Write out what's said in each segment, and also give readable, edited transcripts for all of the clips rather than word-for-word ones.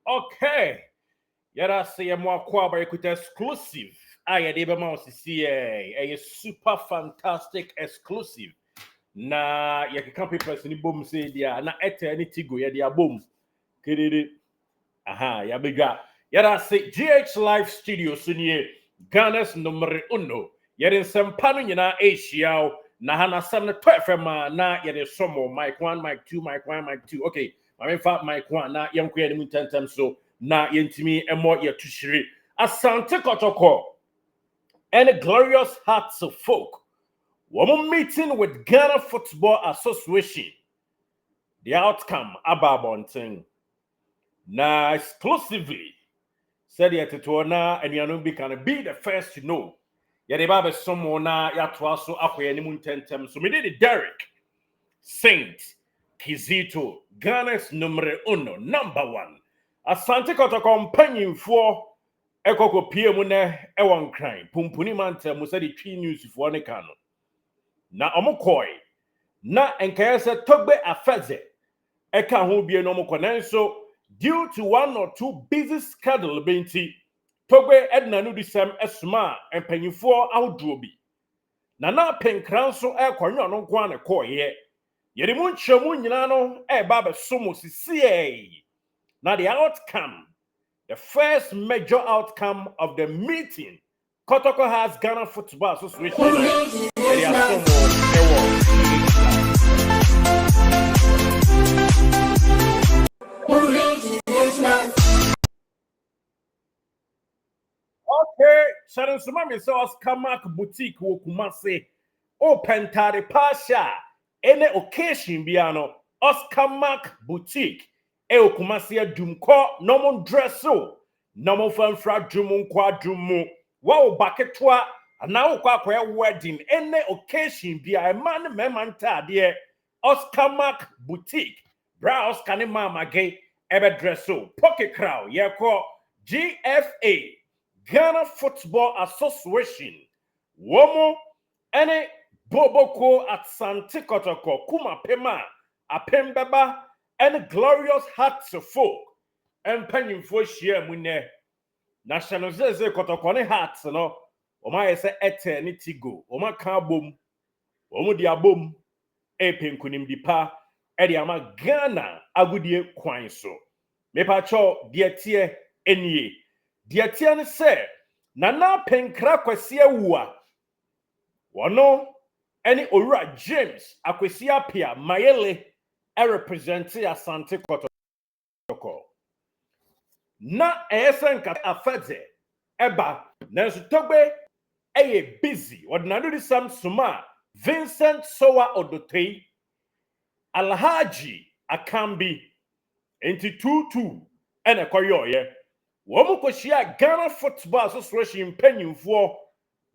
Okay. Yada say more kwaba equity exclusive. I had able mouse see a super fantastic exclusive. Na ya can people ni boom say dia na ete any tigo ya dia boom. Kididi. Aha, ya biga. Yada say GH Live Studio sunye Ghana's numero uno. Yada sempano nyina Asia na hana sam na 12 na yada somo mic 1 mic 2 mic 1 mic 2. Okay. I'm fact mic 1 na yam kwa ni mutentem so na yentimi emo ya tushiri asante kotoko and glorious hearts of folk. One meeting with Ghana Football Association. The outcome ababonting. Na exclusively said yet to na and you can be the first to know. Yadeba someone na yatwaso akwe ni muntentem. So me did Derek Saint Kizito Ghana's numero uno, number 1. Asante kotoko mpanyimfo ekoko pie mu ne ewon kran pumpuni manta mu se de twi news fo ne ka no na omokoi na enkaye se togbe afeze eka ho bie no omokọ nanso due to one or two busy schedule benti togbe edna no disem esuma empanyimfo awduro bi na penkran so ekonyo no nko an koye yeri mu nchemu nyina no eba be somo sisie. Now the outcome, the first major outcome of the meeting, Kotoko has Ghana Football Association. Okay, Sharon Sumami saw Kamak Boutique Wokumase, open Tari Pasha, any occasion biano, Oscar Mark Boutique. E okumasia dumko nomon dresso nomon fanfra dumon quadrumo wow baketwa na ukwa wedding any occasion bia a man memanta de Oscar Mark Boutique bra Oscar ni mama gay ebe dresso pocket crow ye ko GFA Ghana Football Association womo any boboko at Sante Kotoko kuma pema apembeba and glorious hearts of folk and penny for share mune national zeze kotokone hearts no oma yese ete ni tigo oma ka bom omu dia bom e penkunim dipa e dia ma Ghana agudie kwan so me pa cho dia tie enie dia tie ne se na penkra kwase awua wono eni owura James akwasi apia mayele representi Asante Kotoko. Na esenka afeze eba nanso togbe eye busy ordinary di sam suma Vincent Sowa Odotei Alhaji Akambi enti 22 ene koyoye wo mu koshia Ghana Football Association panyimfo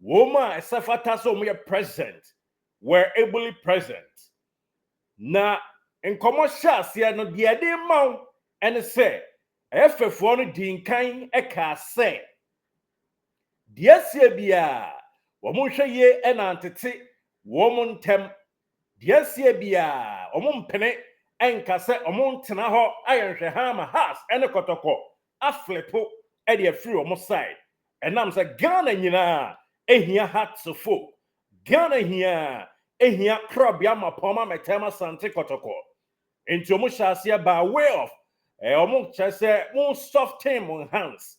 wo ma esafata so mu present were ably present na in commercial sia no de ade maw ene se efefo no dinkan eka se de asia bia wo mo hweye ena antete wo mo ntem de asia bia wo mo mpene enka se wo mo ntena ho ayenhwe ha ma has ene kotoko aflepo e de afiri wo mo side enam se Ghana nyina ehia hatsofo Ghana ehia krobia mapoma metema Sante Kotoko. Into Mushasia by way of Omo Chase more soft time on hands.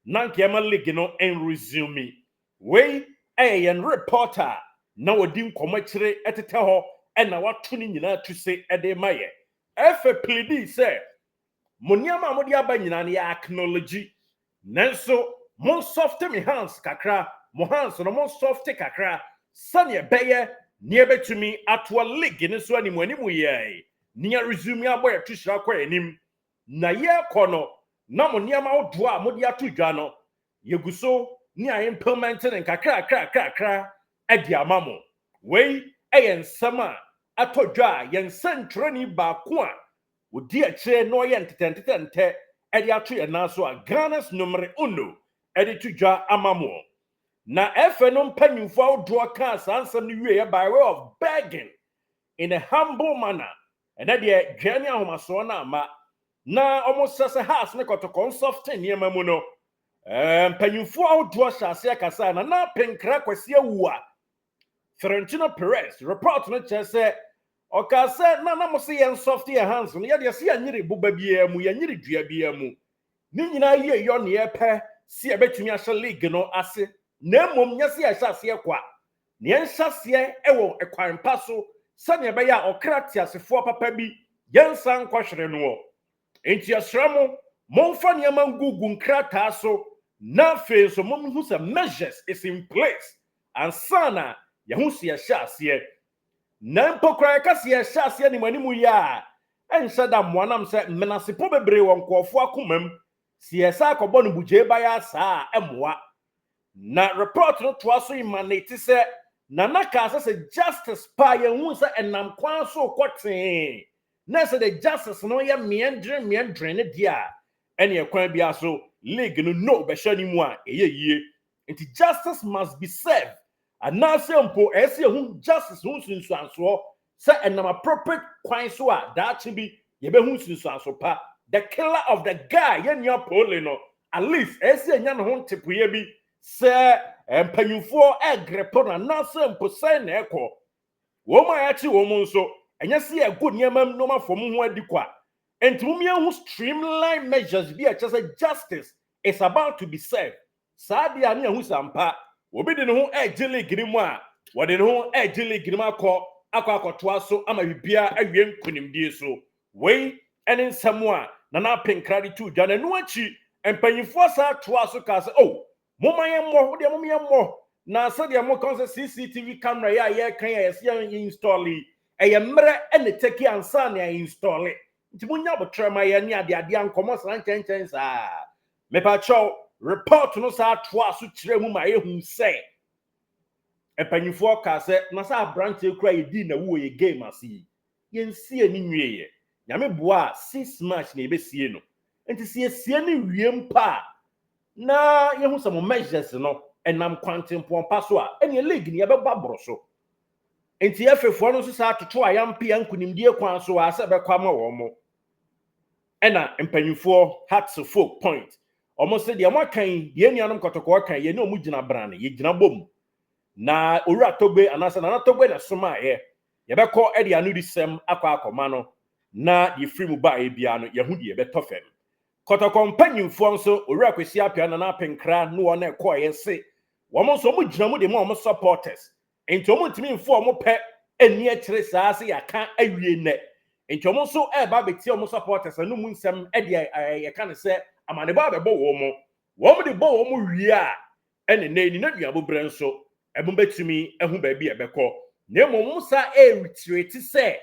Nankema Ligino and resume. Way and reporter now a dim commentary at the taho and now what tuning to say at the maye. Efe pledi say Munyama Modia Banyan acknowledge Nanso more soft me hands kakra, more hands no more soft kakra, Sanya Bayer near to me at one lig in this one when ye. Near resume aboy tushira kwa enim na ye kono na mo niam awdo a modi atudwa no yeguso ni a implementing nkakra edi amamo we ensam a atodwa yen sentroni ba ko a odi a kire no ye ntetentete edi atu ye na so a Ghana's numero uno edi tudwa amamo na efe no mpanyimfo awdo ka sansam ni wie by way of begging in a humble manner. And that the journey of my son, ma na almost as a house ne Kotoko soft nneɛma mu no mpanyimfo awdo hyase akasa na penkra kwasi awu a Florentino Perez report no kyerɛ sɛ ɔka sɛ na mo se yɛn soft yɛ hands no yɛde se yɛnyere boba biara mu yɛnyere dua biara mu ne nyinaa yɛ yɔ ne yɛpɛ si ebetumi ahyɛ league no ase na mmom nyɛ se yɛhyɛ aseɛ kwa ne yɛnhyɛ aseɛ ɛwɔ ɛkwan pa so sɛnea ɛbɛyɛ a ɔkra tiasefoɔ papa bi yɛnsa nkɔhwere no enti asra mo momfa nneɛma ngugu nkrataa so na afei so momhu sɛ measures is in place ansana yɛho si yɛhyɛ aseɛ na mpo koraa yɛka si yɛhyɛ aseɛ ne manimu yɛ a ɛnhyɛ da mmoanam sɛ mmenasepo bebree wɔ nkɔɔfoɔ akomam si yɛsa akɔbɔ no bugye baya saa ɛmmoa na report no toa so imanate sɛ nana ka sɛ justice pa yɛhu sɛ ɛnam kwan so kɔtee na sɛ the justice no yɛ meɛndre ne dia ɛne ɛkwan bia so league no bɛhyɛ ne mu a ɛyɛ yie nti justice must be served anase mpo ɛsɛ hu justice hu sunsuanso sɛ ɛnam appropriate kwan so a daakye bi yɛbɛhu sunsuanso pa the killer of the guy yɛnya pole no at least ɛsɛ nya ne ho ntepoyɛ bi sɛ mpanyimfoɔ ɛgrepo na anase mpo sɛ na ɛkɔ wɔn a yɛakye wɔn nso ɛnyɛ sɛ yɛ good nneɛma no ma fɔm ho adi kwa entumia hu streamline measures bi a kyerɛ sɛ justice is about to be served saa de a ne hu sampa obi de ne ho ɛgye league mu a wɔde ne ho ɛgye league mu akɔtoa so ama bibia awie nkonimdie so wei ɛne nsɛm a nana penkra de tu dwa na no akyi mpanyimfoɔ saa toa so ka sɛ momayɛmmɔ na sɛdeɛ mo kan sɛ CCTV camera yɛ a yɛka yɛ yɛsɛ install ɛyɛ mmerɛ ɛne take ansa na install nti munya botrema yɛ ne ade ankɔmɔ san kyɛnkyɛn saa mepa kyɛw report no saa toa so kyerɛ mu ma yɛhu sɛ mpanyimfoɔ ka sɛ na sɛ abrante kura yɛdi na wo yɛ game ase yɛnsie ne nwieyɛ nyame boa 6 match na yɛbɛsie no nti sɛ yɛsie ne wiem pa na yɛhu sɛ mo measures no ɛnam kwantempɔn pa so a ɛne league ne yɛbɛba boro so nti yɛfefoɔ no so saa toto a yɛmpe yankonimdie kwan so a sɛ bɛkɔ ama wɔn mo ɛna mpanyimfoɔ Hartsfield point ɔmo sɛ deɛ mo akan yɛn nuanom Kotoko akan yɛn ne ɔmo gyina brane yɛgyina bom na owura togbe anasa na togbe na soma yɛbɛkɔ ɛde anudi sɛm akɔma no na yɛ free mu ba ebia no yɛhu de yɛbɛtɔ fam Kotoko mpanyimfoɔ nso owura kwesi apia na penkra no wɔn na ɛkɔ yɛse wɔn nso ɔmo gyina mu de mo ɔmo supporters enti ɔmo ntimi mfo ɔmo pɛ ani akyere saa se yɛka awie nɛ enti ɔmo nso ɛba betie ɔmo supporters no mu nsɛm ɛde yɛka ne sɛ amaneba bɛbɔ wɔn de bɔ wɔn wie a ɛne nani na duabo brɛ nso ɛmo betumi ɛho baabi ɛbɛkɔ na mmom sa retirate sɛ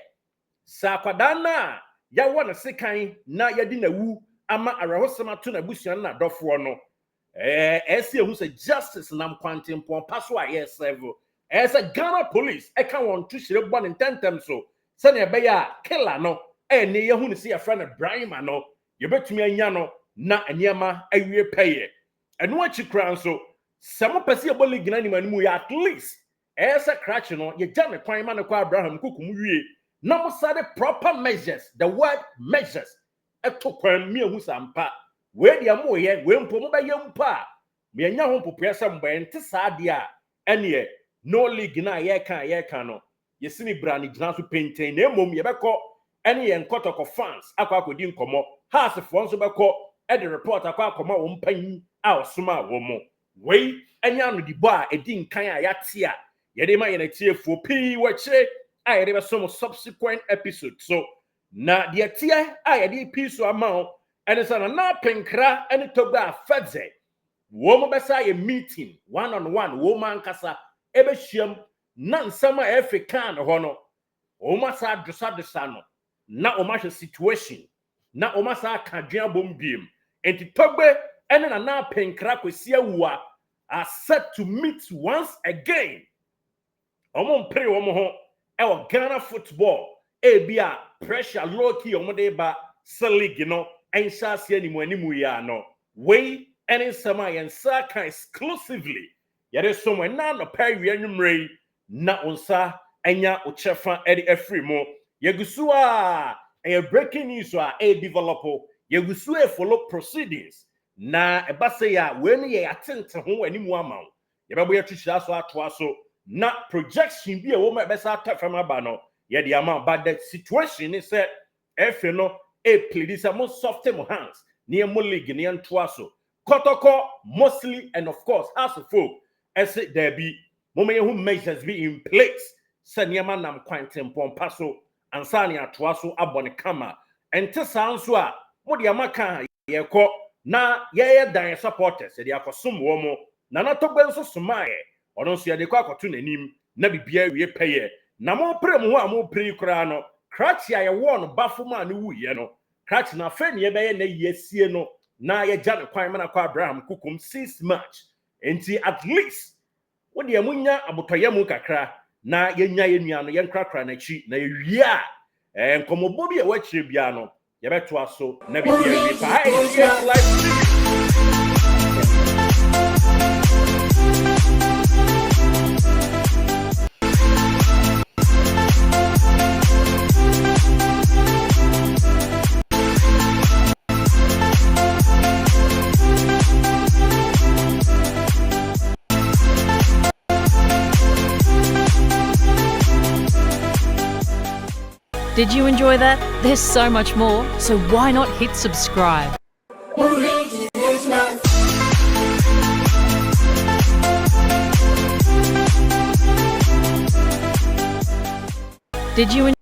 sa kwadaa na yɛwɔ ne sekan na yɛde na wu ama arahosɛm ato na busua na dɔfoɔ no ɛsɛ ehu sɛ justice nam kwantempɔn pa so a yɛ serve ɛsɛ Ghana police ɛka wɔn to hyire bɔ ne ntɛntɛm so sɛnea ɛbɛyɛ a killer no ɛne yɛhu ne sɛ yɛfrɛ no Brahima no yɛbɛtumi anya no na nneɛma awie pɛyɛ ɛno akyi kora nso sɛ mo pɛ sɛ yɛbɔ league na animanimu yɛ at least ɛsɛ krakye no yɛgya ne kwan ma ne kɔ Abraham kukum wie na mo sa de proper measures the word measures ɛto kwan mi ehu sampa wei deɛ mo yɛ wei mpo mo bɛyɛ mpo a me anya ho popoɛ sɛ mbɛn te saa deɛ a ɛneɛ no league na yɛka no yɛsini brane gyina so penten na mmom yɛbɛkɔ ɛne yɛn Kotoko fans akɔdi nkɔmɔ haasefoɔ nso bɛkɔ ɛde report akɔma wɔn panyin a ɔsoma wɔn mo wei anya no di bɔ a ɛdi nkan a yɛate a yɛde ma yɛn atiefoɔ pii wɔkyerɛ a yɛde bɛso subsequent episode so na deɛ tie a yɛde pii so ama wo ɛne sɛ na penkra ɛne togba afɛdze wɔn bɛsa yɛ meeting one on one wɔn ankasa ɛbɛhyiam na nsɛm a ɛfɛ kan hɔ no wɔn asa adosa no na wɔn ahwɛ situation na wɔn asa aka dua bom biem enti togbe ɛne na penkra kwesi awua are set to meet once again wɔn mpere wɔn ho ɛwɔ Ghana football ebi a pressure low key wɔn de ba league no ɛnhyɛ aseɛ animu ya no wei ɛne nsɛm a yɛn nsa ka exclusively yɛde so mo na no pɛ wie nwumre na onsa anya okyɛfa ɛde afiri mu yɛgusu a ɛyɛ breaking news a develop Yɛgusu follow proceedings na eba say ya we ne ye atente ho animu ama wo yɛbɛbɔ yɛtwitwa so atoa so na projection bi a wo ma bɛsa atafam aba no yɛde ama but the situation is that efe no play this mo soft mo hands near mo league near ntoa so Kotoko mostly and of course as a folk as there be moment who measures be in place sɛ nneɛma nam kwantempɔn pa so ansa ne atoa so abɔ ne kama ɛnte saa nso a mo de amaka yɛkɔ na yɛyɛ dan supporters yɛde akɔsom wɔ mo na natɔgbe nso somae ɔno nso yɛde kɔ akɔto n'anim na bibia wie pɛyɛ na mo pere mo ho a mo pere kura no krachi a yɛwɔ no bafo ma ne wuyɛ no krachi na fe ne yɛbɛyɛ na yɛsie no na yɛgya ne kwan mana kɔ Abraham kukum 6 March enti at least wo de amunya abotoyɛ mu kakra na yɛnya yɛnua no yɛnkrakra na chi na yɛwie a nkomobo bi a wɔakyire bia no yɛbɛtoa so na bibia wie pa Did you enjoy that? There's so much more, so why not hit subscribe? Did you enjoy?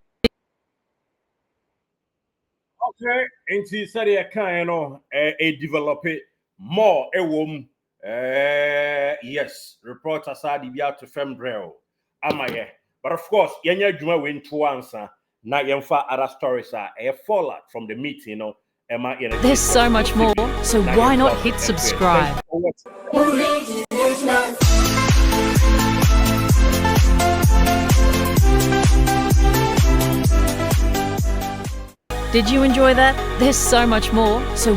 Okay, enti sari akan no develop it more yes, report aside be out to femdrel amaye. But of course, yenya adwuma we nto ansa na yemfa other stories are a fallout from the meeting, There's so much more, so why not hit subscribe? Did you enjoy that? There's so much more, so